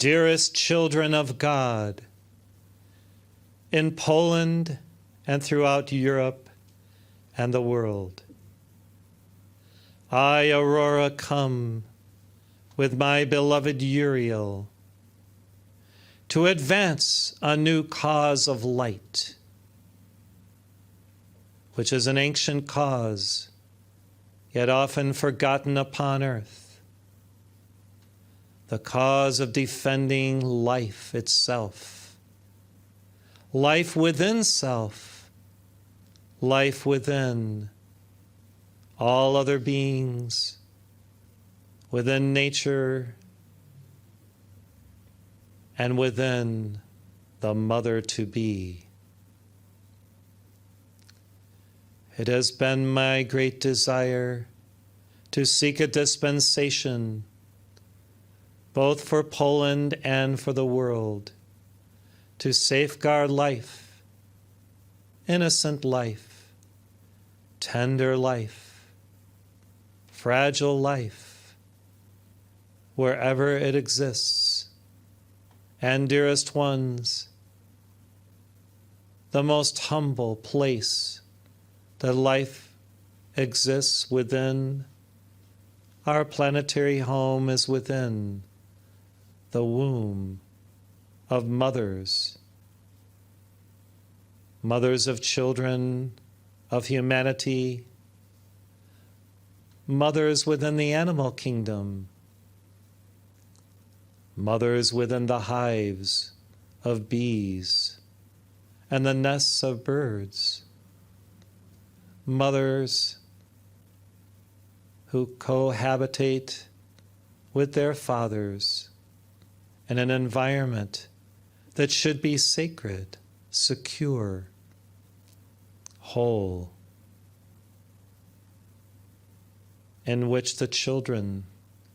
Dearest children of God, in Poland and throughout Europe and the world, I, Aurora, come with my beloved Uriel to advance a new cause of light, which is an ancient cause, yet often forgotten upon earth, the cause of defending life itself, life within self, life within all other beings, within nature, and within the mother-to-be. It has been my great desire to seek a dispensation both for Poland and for the world, to safeguard life, innocent life, tender life, fragile life, wherever it exists. And dearest ones, the most humble place that life exists within our planetary home is within the womb of mothers, mothers of children, of humanity, mothers within the animal kingdom, mothers within the hives of bees and the nests of birds, mothers who cohabitate with their fathers in an environment that should be sacred, secure, whole, in which the children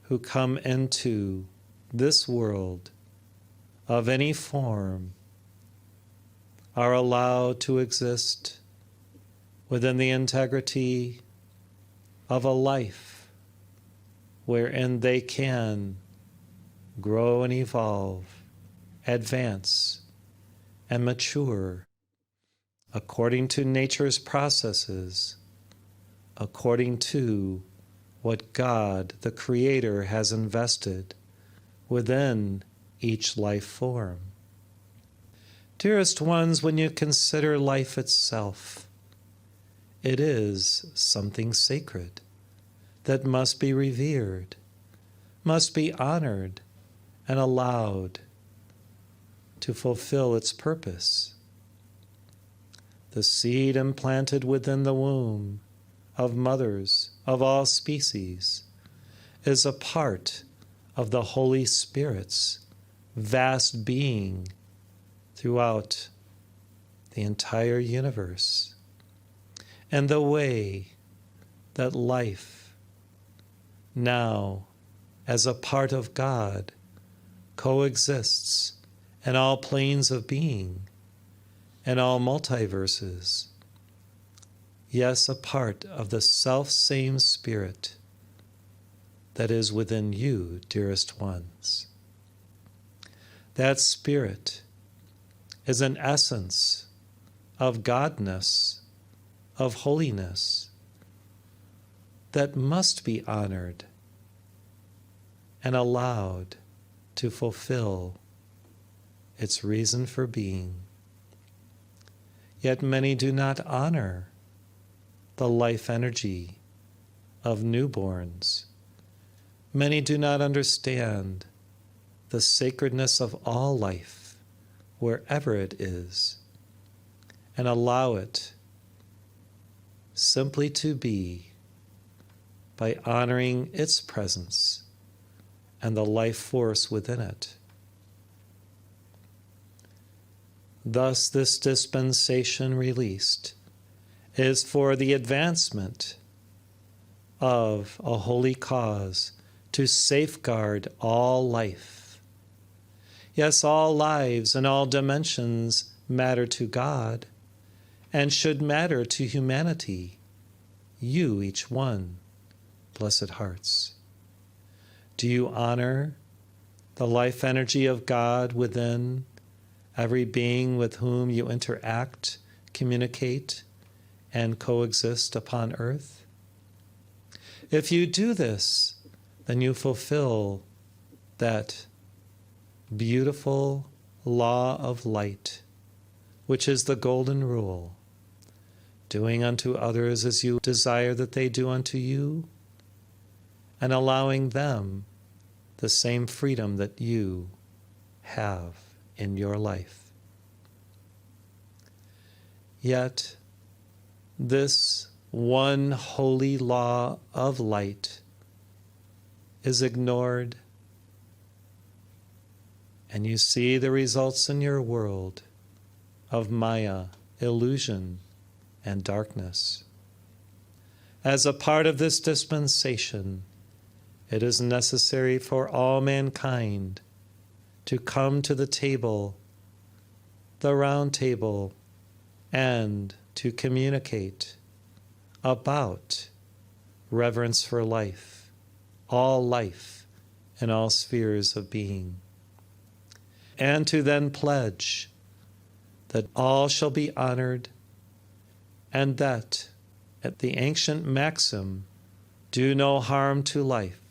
who come into this world of any form are allowed to exist within the integrity of a life wherein they can grow and evolve, advance, and mature according to nature's processes, according to what God, the Creator, has invested within each life form. Dearest ones, when you consider life itself, it is something sacred that must be revered, must be honored, and allowed to fulfill its purpose. The seed implanted within the womb of mothers of all species is a part of the Holy Spirit's vast being throughout the entire universe. And the way that life, now as a part of God, coexists in all planes of being, in all multiverses, yes, a part of the self-same Spirit that is within you, dearest ones. That Spirit is an essence of Godness, of holiness, that must be honored and allowed to fulfill its reason for being. Yet many do not honor the life energy of newborns. Many do not understand the sacredness of all life, wherever it is, and allow it simply to be by honoring its presence and the life force within it. Thus, this dispensation released is for the advancement of a holy cause to safeguard all life. Yes, all lives and all dimensions matter to God and should matter to humanity, you, each one, blessed hearts. Do you honor the life energy of God within every being with whom you interact, communicate, and coexist upon earth? If you do this, then you fulfill that beautiful law of light, which is the golden rule, doing unto others as you desire that they do unto you, and allowing them the same freedom that you have in your life. Yet, this one holy law of light is ignored, and you see the results in your world of Maya, illusion, and darkness. As a part of this dispensation, it is necessary for all mankind to come to the table, the round table, and to communicate about reverence for life, all life in all spheres of being, and to then pledge that all shall be honored, and that, at the ancient maxim, do no harm to life,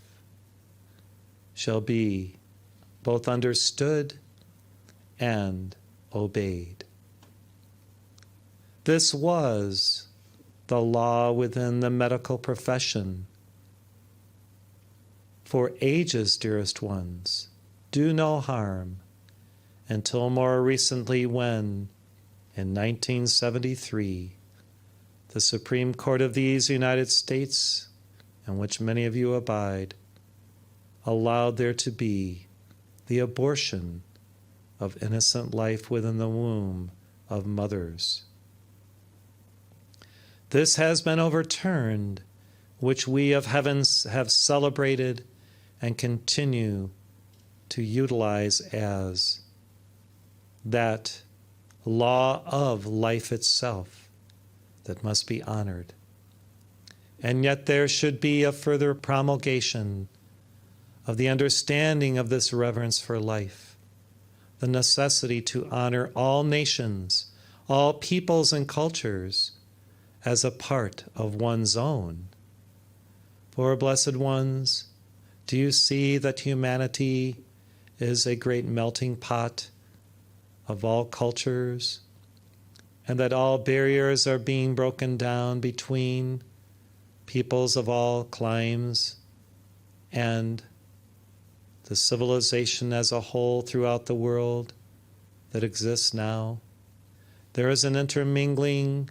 shall be both understood and obeyed. This was the law within the medical profession for ages, dearest ones. Do no harm, until more recently when, in 1973, the Supreme Court of these United States, in which many of you abide, allowed there to be the abortion of innocent life within the womb of mothers. This has been overturned, which we of heavens have celebrated and continue to utilize as that law of life itself that must be honored. And yet there should be a further promulgation of the understanding of this reverence for life, the necessity to honor all nations, all peoples and cultures as a part of one's own. For, blessed ones, do you see that humanity is a great melting pot of all cultures, and that all barriers are being broken down between peoples of all climes and the civilization as a whole throughout the world that exists now? There is an intermingling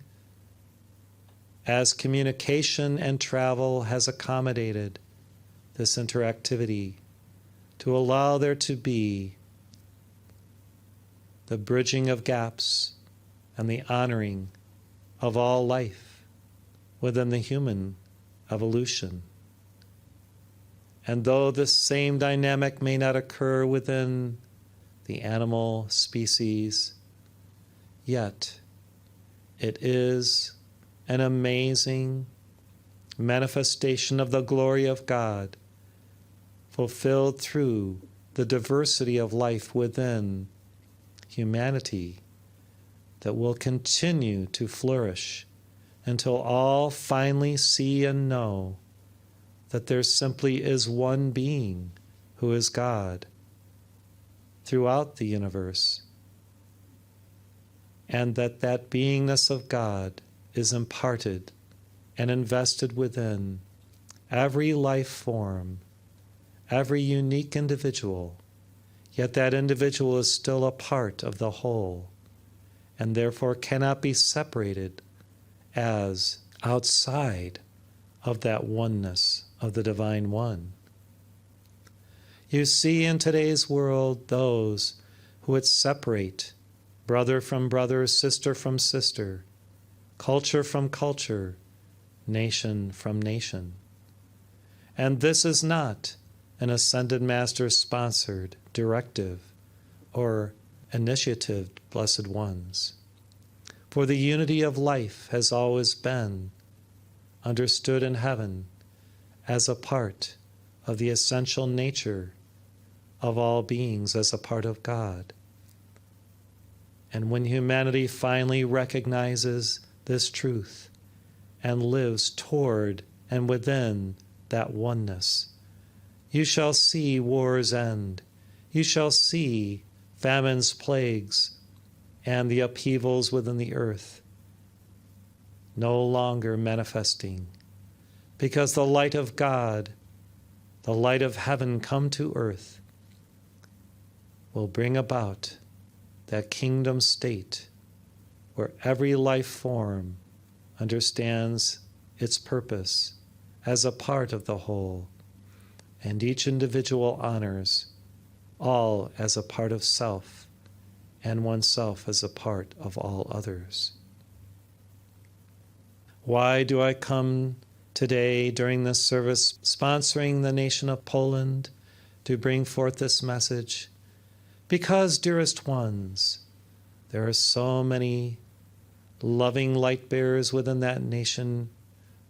as communication and travel has accommodated this interactivity to allow there to be the bridging of gaps and the honoring of all life within the human evolution. And though this same dynamic may not occur within the animal species, yet it is an amazing manifestation of the glory of God, fulfilled through the diversity of life within humanity, that will continue to flourish until all finally see and know that there simply is one being who is God throughout the universe, and that that beingness of God is imparted and invested within every life form, every unique individual, yet that individual is still a part of the whole, and therefore cannot be separated as outside of that oneness of the Divine One. You see in today's world those who would separate brother from brother, sister from sister, culture from culture, nation from nation. And this is not an Ascended Master-sponsored directive or initiative, blessed ones. For the unity of life has always been understood in heaven as a part of the essential nature of all beings as a part of God. And when humanity finally recognizes this truth and lives toward and within that oneness, you shall see wars end. You shall see famines, plagues, and the upheavals within the earth no longer manifesting, because the light of God, the light of heaven come to earth, will bring about that kingdom state where every life form understands its purpose as a part of the whole, and each individual honors all as a part of self, and oneself as a part of all others. Why do I come today during this service sponsoring the nation of Poland to bring forth this message? Because, dearest ones, there are so many loving light bearers within that nation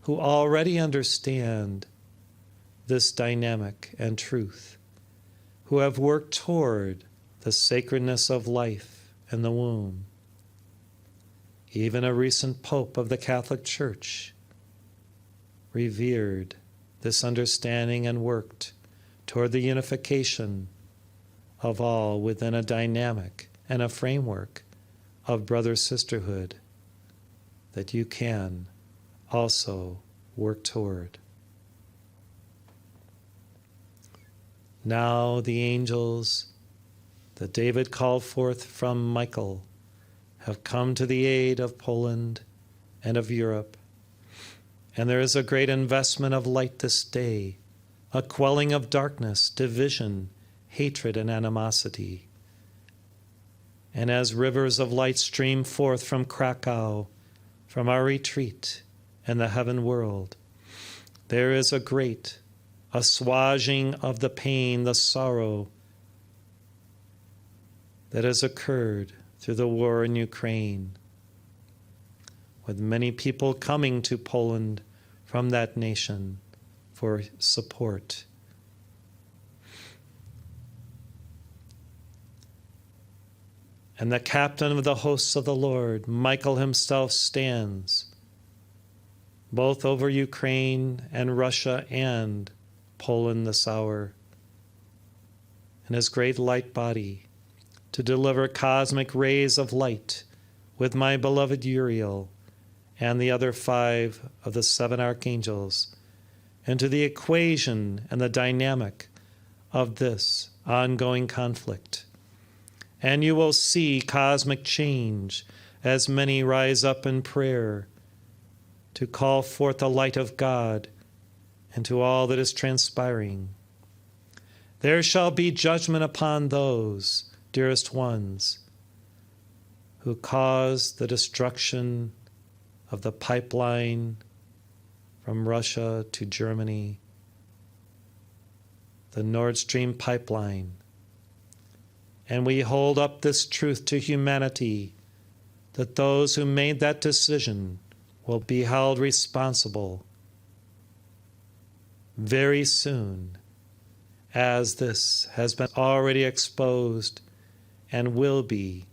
who already understand this dynamic and truth, who have worked toward the sacredness of life and the womb. Even a recent Pope of the Catholic Church revered this understanding and worked toward the unification of all within a dynamic and a framework of brother-sisterhood that you can also work toward. Now the angels that David called forth from Michael have come to the aid of Poland and of Europe. And there is a great investment of light this day, a quelling of darkness, division, hatred, and animosity. And as rivers of light stream forth from Krakow, from our retreat and the heaven world, there is a great assuaging of the pain, the sorrow that has occurred through the war in Ukraine, with many people coming to Poland from that nation for support. And the captain of the hosts of the Lord, Michael himself, stands both over Ukraine and Russia and Poland this hour in his great light body, to deliver cosmic rays of light with my beloved Uriel and the other 5 of the 7 archangels into the equation and the dynamic of this ongoing conflict. And you will see cosmic change as many rise up in prayer to call forth the light of God into all that is transpiring. There shall be judgment upon those, dearest ones, who caused the destruction of the pipeline from Russia to Germany, the Nord Stream pipeline. And we hold up this truth to humanity, that those who made that decision will be held responsible very soon, as this has been already exposed and will be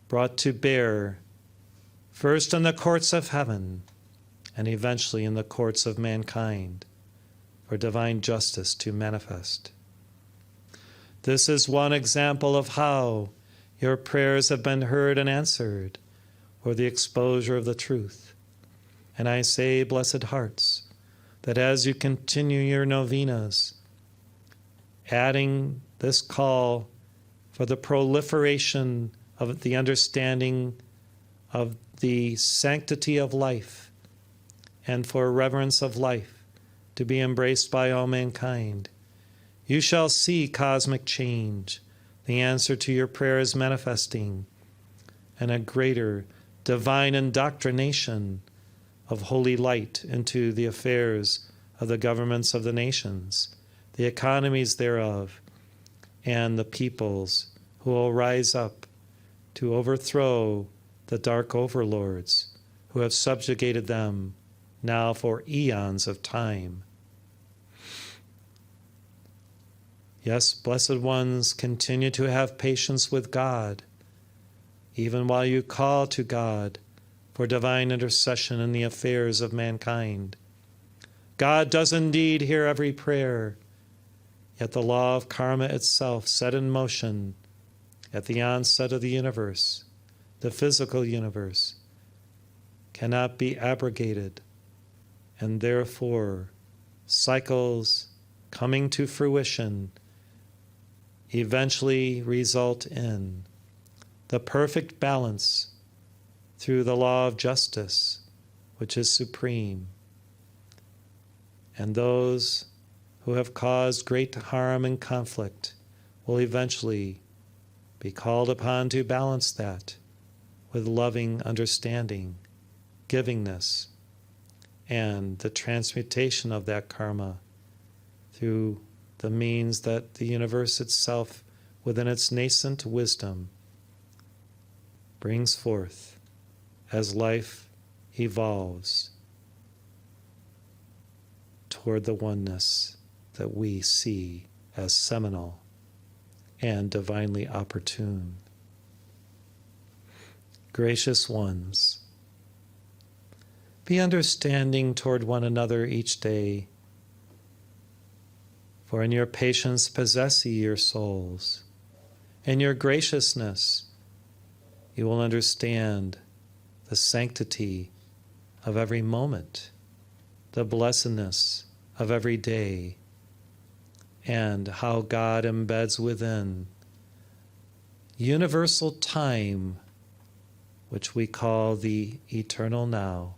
brought to bear, first in the courts of heaven and eventually in the courts of mankind, for divine justice to manifest. This is one example of how your prayers have been heard and answered for the exposure of the truth. And I say, blessed hearts, that as you continue your novenas, adding this call for the proliferation of the understanding of the sanctity of life and for reverence of life to be embraced by all mankind, you shall see cosmic change, the answer to your prayers manifesting, and a greater divine indoctrination of holy light into the affairs of the governments of the nations, the economies thereof, and the peoples who will rise up to overthrow the dark overlords who have subjugated them now for eons of time. Yes, blessed ones, continue to have patience with God, even while you call to God for divine intercession in the affairs of mankind. God does indeed hear every prayer, yet the law of karma itself set in motion at the onset of the universe, the physical universe, cannot be abrogated, and therefore cycles coming to fruition eventually result in the perfect balance through the law of justice, which is supreme. And those who have caused great harm and conflict will eventually be called upon to balance that with loving understanding, givingness, and the transmutation of that karma through the means that the universe itself, within its nascent wisdom, brings forth as life evolves toward the oneness that we see as seminal and divinely opportune. Gracious ones, be understanding toward one another each day, for in your patience possess ye your souls. In your graciousness you will understand the sanctity of every moment, the blessedness of every day, and how God embeds within universal time, which we call the eternal now,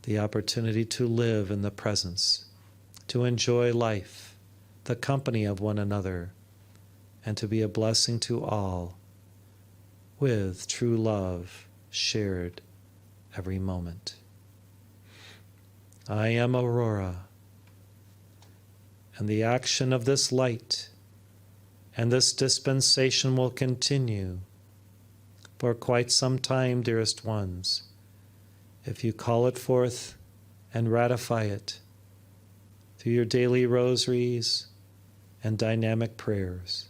the opportunity to live in the presence, to enjoy life, the company of one another, and to be a blessing to all with true love shared every moment. I am Aurora, and the action of this light and this dispensation will continue for quite some time, dearest ones, if you call it forth and ratify it through your daily rosaries and dynamic prayers.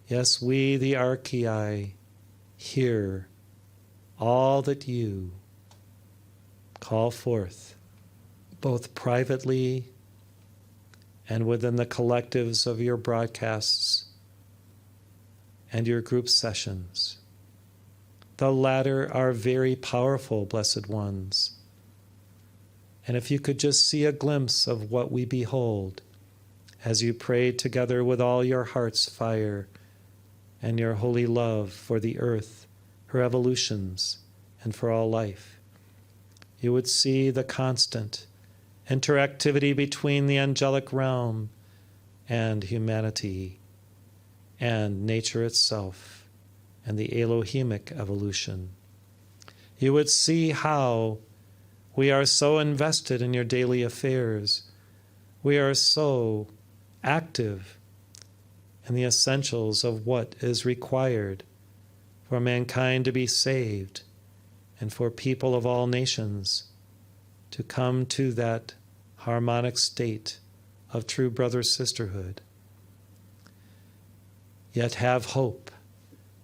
Yes, we, the Archaea, hear all that you call forth, both privately and within the collectives of your broadcasts and your group sessions. The latter are very powerful, blessed ones. And if you could just see a glimpse of what we behold as you pray together with all your heart's fire and your holy love for the earth, her evolutions, and for all life, you would see the constant interactivity between the angelic realm and humanity and nature itself and the Elohimic evolution. You would see how we are so invested in your daily affairs. We are so active in the essentials of what is required for mankind to be saved and for people of all nations to come to that harmonic state of true brother-sisterhood. Yet have hope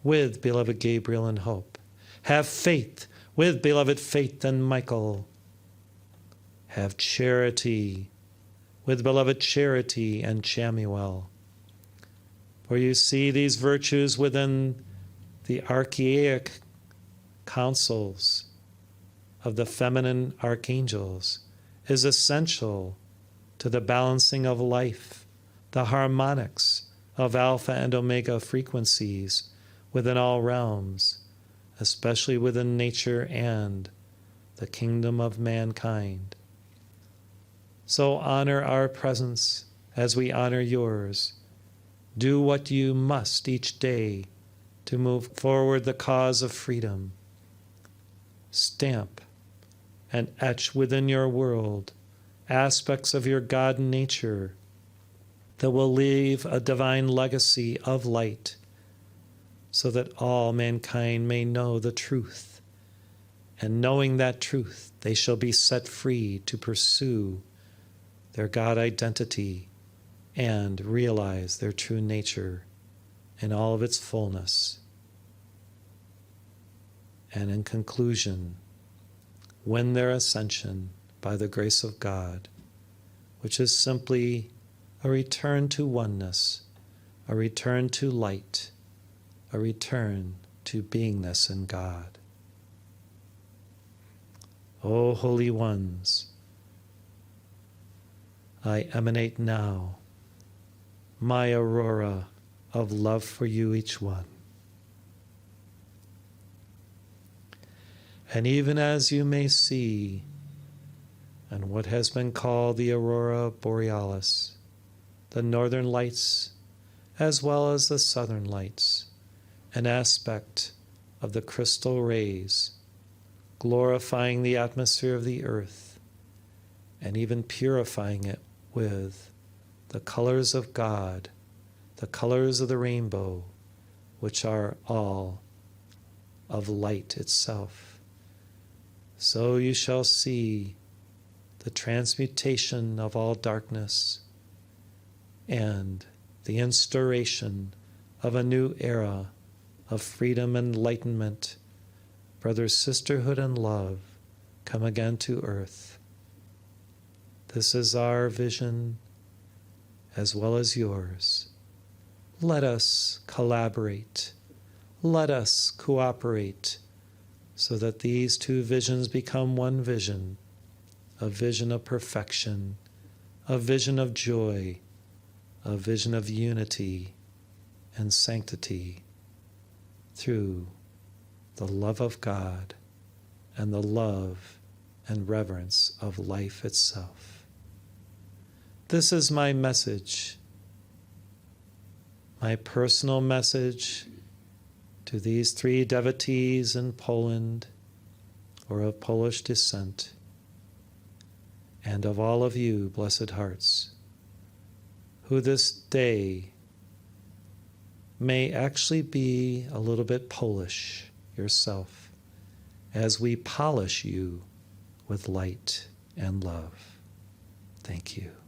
with beloved Gabriel and hope. Have faith with beloved Faith and Michael. Have charity with beloved Charity and Chamuel. For you see these virtues within the archaic councils of the feminine archangels is essential to the balancing of life, the harmonics of alpha and omega frequencies within all realms, especially within nature and the kingdom of mankind. So honor our presence as we honor yours. Do what you must each day to move forward the cause of freedom. Stamp and etch within your world aspects of your God nature that will leave a divine legacy of light, so that all mankind may know the truth, and knowing that truth, they shall be set free to pursue their God identity and realize their true nature in all of its fullness. And in conclusion, win their ascension by the grace of God, which is simply a return to oneness, a return to light, a return to beingness in God. O holy ones, I emanate now my aurora of love for you, each one. And even as you may see, and what has been called the aurora borealis, the northern lights, as well as the southern lights, an aspect of the crystal rays, glorifying the atmosphere of the earth, and even purifying it with the colors of God, the colors of the rainbow, which are all of light itself. So you shall see the transmutation of all darkness and the instauration of a new era of freedom and enlightenment, brother, sisterhood, and love come again to earth. This is our vision as well as yours. Let us collaborate. Let us cooperate so that these two visions become one vision, a vision of perfection, a vision of joy, a vision of unity and sanctity through the love of God and the love and reverence of life itself. This is my message, my personal message to these three devotees in Poland or of Polish descent, and of all of you, blessed hearts, who this day may actually be a little bit Polish yourself, as we polish you with light and love. Thank you.